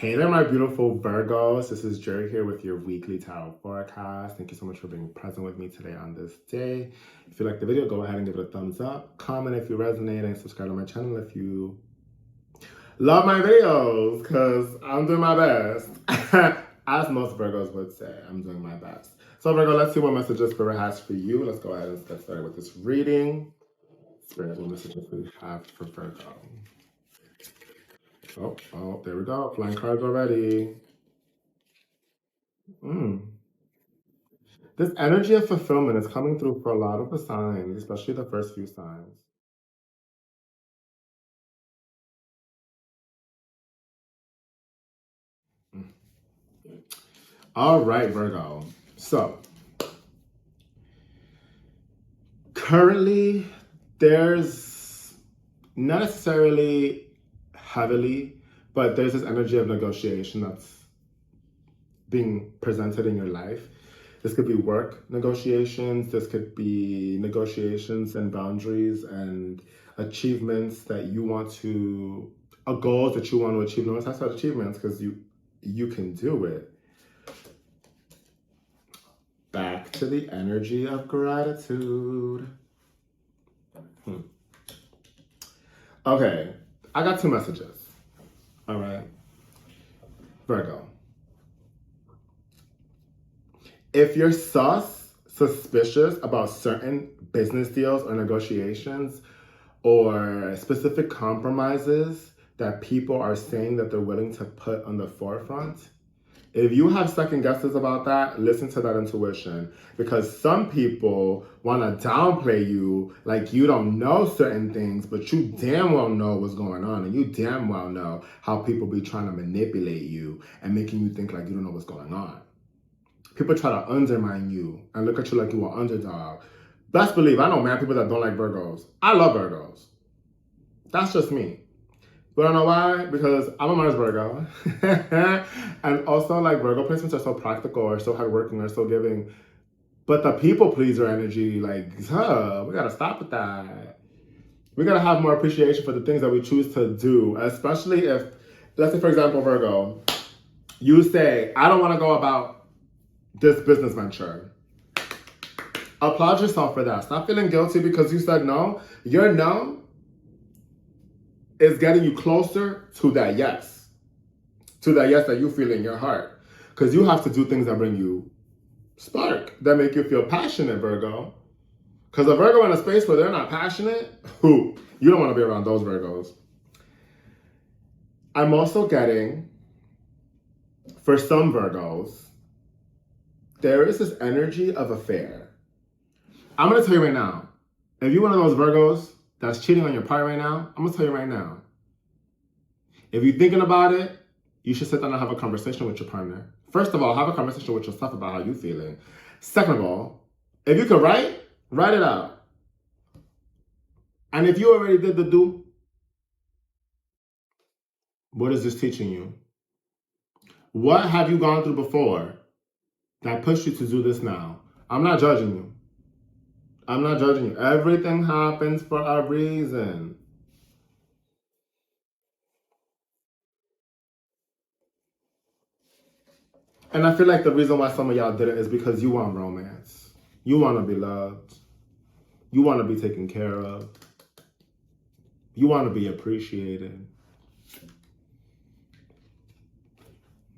Hey there, my beautiful Virgos. This is Jerry here with your weekly tarot forecast. Thank you so much for being present with me today on this day. If you like the video, go ahead and give it a thumbs up. Comment if you resonate and subscribe to my channel if you love my videos because I'm doing my best. As most Virgos would say, I'm doing my best. So Virgo, let's see what messages Spirit has for you. Let's go ahead and get started with this reading. Spirit, what messages do we have for Virgo? Oh, there we go. Flying cards already. This energy of fulfillment is coming through for a lot of the signs, especially the first few signs. All right, Virgo. So, currently, there's not necessarily heavily, but there's this energy of negotiation that's being presented in your life. This could be work negotiations, this could be negotiations and boundaries and achievements that you want to, goals that you want to achieve. No one talks about achievements because you can do it. Back to the energy of gratitude. Okay, I got two messages. All right, Virgo. If you're suspicious about certain business deals or negotiations or specific compromises that people are saying that they're willing to put on the forefront, if you have second guesses about that, listen to that intuition, because some people want to downplay you like you don't know certain things, but you damn well know what's going on, and you damn well know how people be trying to manipulate you and making you think like you don't know what's going on. People try to undermine you and look at you like you are underdog. Best believe, I know mad people that don't like Virgos. I love Virgos. That's just me. But I don't know why, because I'm a Mars Virgo. And also, like, Virgo placements are so practical, or so hardworking, or so giving. But the people pleaser energy, like, we gotta stop with that. We gotta have more appreciation for the things that we choose to do, especially if, let's say, for example, Virgo, you say, I don't wanna go about this business venture. Applaud yourself for that. Stop feeling guilty because you said no. Your no is getting you closer to that yes. To that yes that you feel in your heart. Because you have to do things that bring you spark, that make you feel passionate, Virgo. Because a Virgo in a space where they're not passionate, you don't want to be around those Virgos. I'm also getting, for some Virgos, there is this energy of affair. I'm going to tell you right now, if you're one of those Virgos that's cheating on your partner right now, I'm going to tell you right now, if you're thinking about it, you should sit down and have a conversation with your partner. First of all, have a conversation with yourself about how you're feeling. Second of all, if you can write it out. And if you already did the do, what is this teaching you? What have you gone through before that pushed you to do this now? I'm not judging you. I'm not judging you. Everything happens for a reason. And I feel like the reason why some of y'all did it is because you want romance. You want to be loved. You want to be taken care of. You want to be appreciated.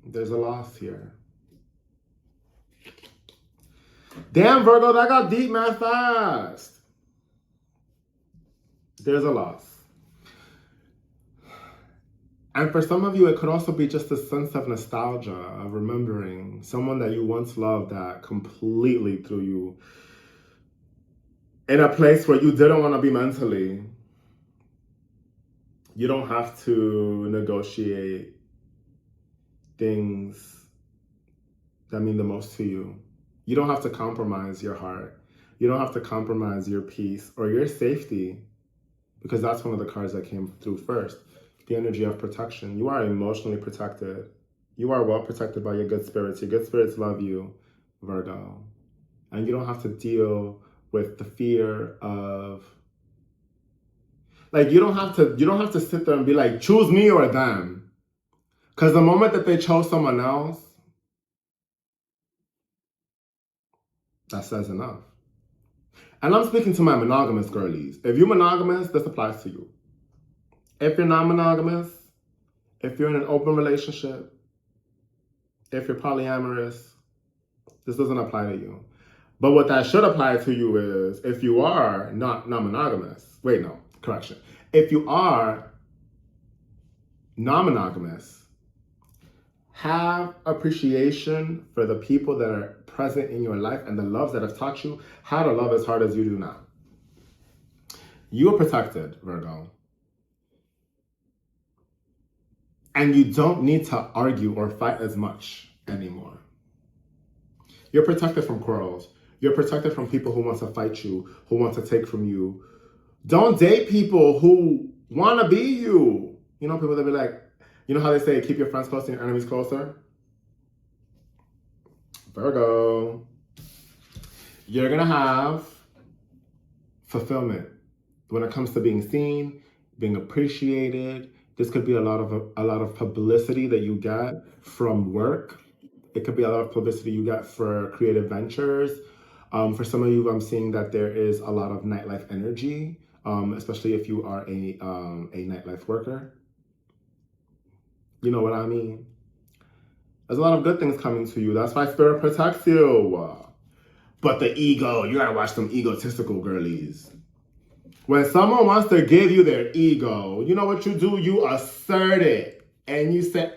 There's a loss here. Damn, Virgo, that got deep man fast. There's a loss. And for some of you, it could also be just a sense of nostalgia, of remembering someone that you once loved that completely threw you in a place where you didn't want to be mentally. You don't have to negotiate things that mean the most to you. You don't have to compromise your heart. You don't have to compromise your peace or your safety, because that's one of the cards that came through first. The energy of protection. You are emotionally protected. You are well protected by your good spirits. Your good spirits love you, Virgo. And you don't have to deal with the fear of, like, you don't have to sit there and be like, choose me or them. Because the moment that they chose someone else, that says enough. And I'm speaking to my monogamous girlies. If you're monogamous, this applies to you. If you're non-monogamous, if you're in an open relationship, if you're polyamorous, this doesn't apply to you. But what that should apply to you is if you are not non-monogamous. Wait, no, correction. If you are non-monogamous, have appreciation for the people that are present in your life and the loves that have taught you how to love as hard as you do now. You are protected, Virgo. And you don't need to argue or fight as much anymore. You're protected from quarrels. You're protected from people who want to fight you, who want to take from you. Don't date people who want to be you. You know, people that be like, you know how they say, keep your friends close and your enemies closer? Virgo, you're going to have fulfillment when it comes to being seen, being appreciated. This could be a lot of publicity that you get from work. It could be a lot of publicity you get for creative ventures. For some of you, I'm seeing that there is a lot of nightlife energy, especially if you are a nightlife worker. You know what I mean? There's a lot of good things coming to you. That's why Spirit protects you. But the ego, you gotta watch them egotistical girlies. When someone wants to give you their ego, you know what you do? You assert it. And you say,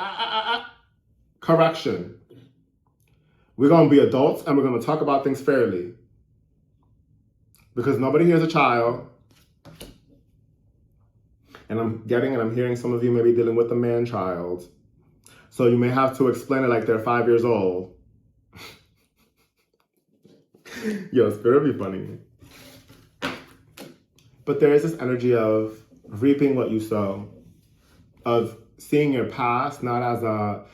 correction. We're going to be adults and we're going to talk about things fairly. Because nobody here is a child. And I'm hearing some of you may be dealing with a man-child. So you may have to explain it like they're 5 years old. Yo, Spirit be funny. But there is this energy of reaping what you sow. Of seeing your past not as a...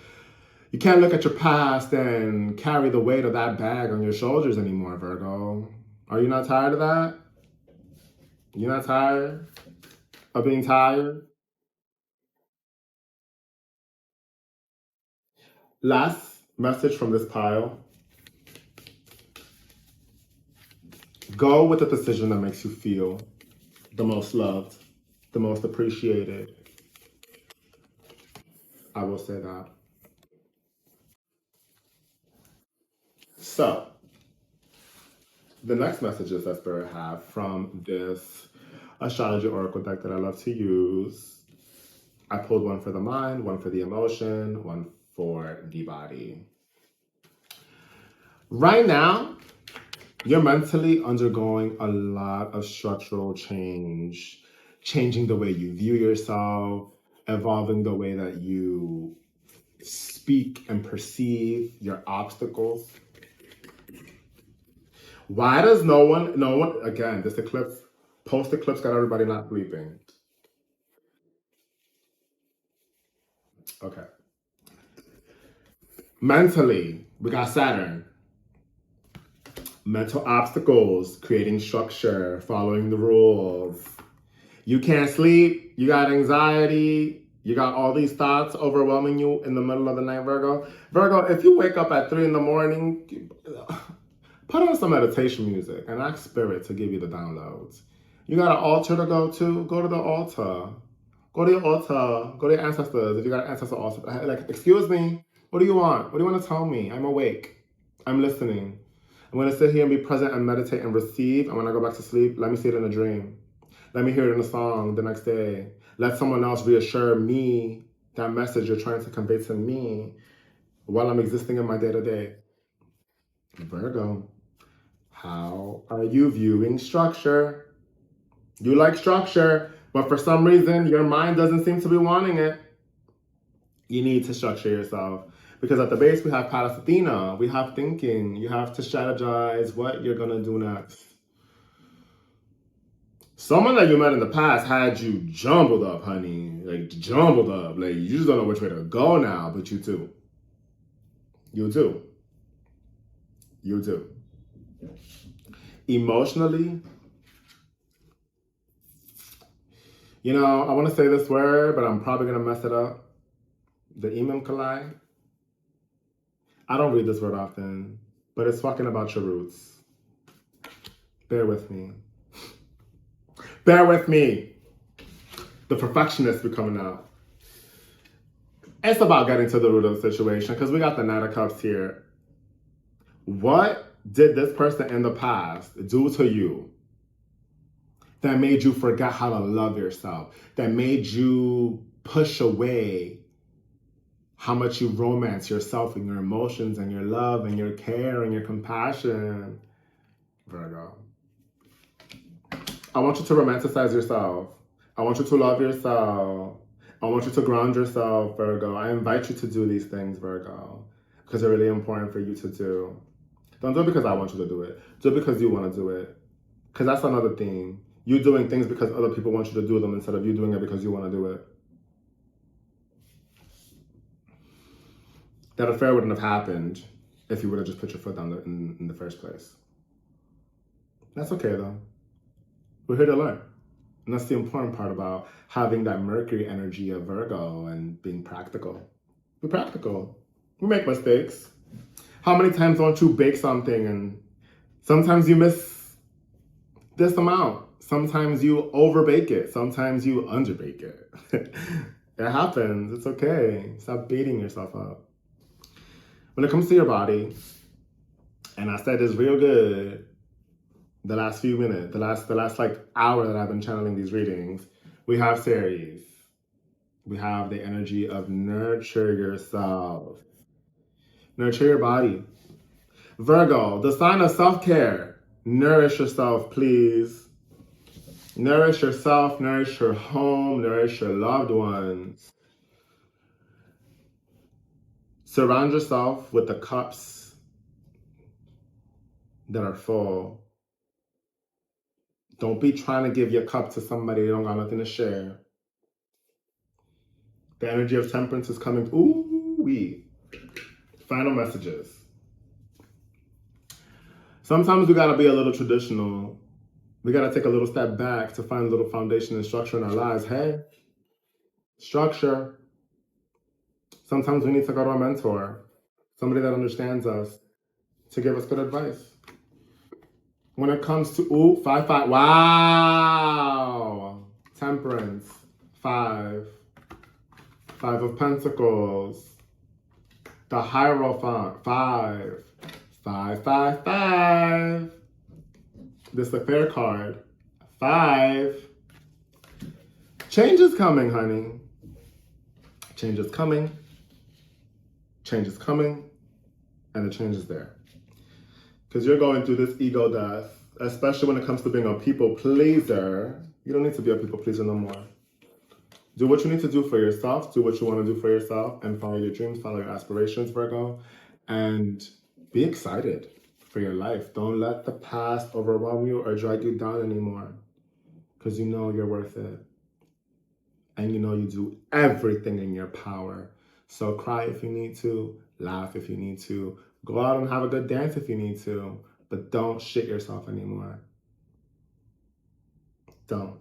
You can't look at your past and carry the weight of that bag on your shoulders anymore, Virgo. Are you not tired of that? You're not tired of being tired? Last message from this pile. Go with the decision that makes you feel the most loved, the most appreciated. I will say that. So, the next messages that Spirit have from this astrology oracle deck that I love to use. I pulled one for the mind, one for the emotion, one for the body. Right now, you're mentally undergoing a lot of structural change, changing the way you view yourself, evolving the way that you speak and perceive your obstacles. Why does no one, again, this eclipse, post-eclipse got everybody not sleeping. Okay. Mentally, we got Saturn. Mental obstacles, creating structure, following the rules. You can't sleep, you got anxiety, you got all these thoughts overwhelming you in the middle of the night, Virgo. Virgo, if you wake up at 3 in the morning, put on some meditation music and ask Spirit to give you the downloads. You got an altar to go to? Go to the altar. Go to your altar. Go to your ancestors. If you got an ancestor altar. Like, excuse me, what do you want? What do you want to tell me? I'm awake. I'm listening. I'm going to sit here and be present and meditate and receive. And when I go back to sleep, let me see it in a dream. Let me hear it in a song the next day. Let someone else reassure me that message you're trying to convey to me while I'm existing in my day-to-day. Virgo, how are you viewing structure? You like structure, but for some reason, your mind doesn't seem to be wanting it. You need to structure yourself. Because at the base, we have Palestina. We have thinking. You have to strategize what you're going to do next. Someone that you met in the past had you jumbled up, honey. Like, jumbled up. Like, you just don't know which way to go now, but you do. You do. You do. Emotionally, you know, I want to say this word, but I'm probably going to mess it up. The Imam Kalai. I don't read this word often, but it's talking about your roots. Bear with me. Bear with me. The perfectionist be coming out. It's about getting to the root of the situation because we got the Knight of Cups here. What did this person in the past do to you that made you forget how to love yourself? That made you push away how much you romance yourself and your emotions and your love and your care and your compassion? Virgo. I want you to romanticize yourself. I want you to love yourself. I want you to ground yourself, Virgo. I invite you to do these things, Virgo, because they're really important for you to do. Don't do it because I want you to do it. Do it because you want to do it. Because that's another theme. You doing things because other people want you to do them instead of you doing it because you want to do it. That affair wouldn't have happened if you would have just put your foot down in the first place. That's okay, though. We're here to learn. And that's the important part about having that Mercury energy of Virgo and being practical. Be practical. We make mistakes. How many times don't you bake something and sometimes you miss this amount? Sometimes you overbake it. Sometimes you underbake it. It happens. It's okay. Stop beating yourself up. When it comes to your body, and I said this real good the last few minutes, the last like hour that I've been channeling these readings, we have Ceres. We have the energy of nurture yourself. Nurture your body. Virgo, the sign of self-care. Nourish yourself, please. Nourish yourself, nourish your home, nourish your loved ones. Surround yourself with the cups that are full. Don't be trying to give your cup to somebody you don't got nothing to share. The energy of temperance is coming. Ooh-wee. Final messages. Sometimes we gotta be a little traditional. We gotta take a little step back to find a little foundation and structure in our lives. Hey, structure. Sometimes we need to go to a mentor, somebody that understands us, to give us good advice. When it comes to, 5. Wow. Temperance, 5. 5 of Pentacles. The Hierophant, 5. 5, 5, 5. This affair card, 5. Change is coming, honey. Change is coming. Change is coming. And the change is there. Because you're going through this ego death, especially when it comes to being a people pleaser. You don't need to be a people pleaser no more. Do what you need to do for yourself. Do what you want to do for yourself. And follow your dreams, follow your aspirations, Virgo. And be excited for your life. Don't let the past overwhelm you or drag you down anymore. Because you know you're worth it. And you know you do everything in your power. So cry if you need to. Laugh if you need to. Go out and have a good dance if you need to. But don't shit yourself anymore. Don't.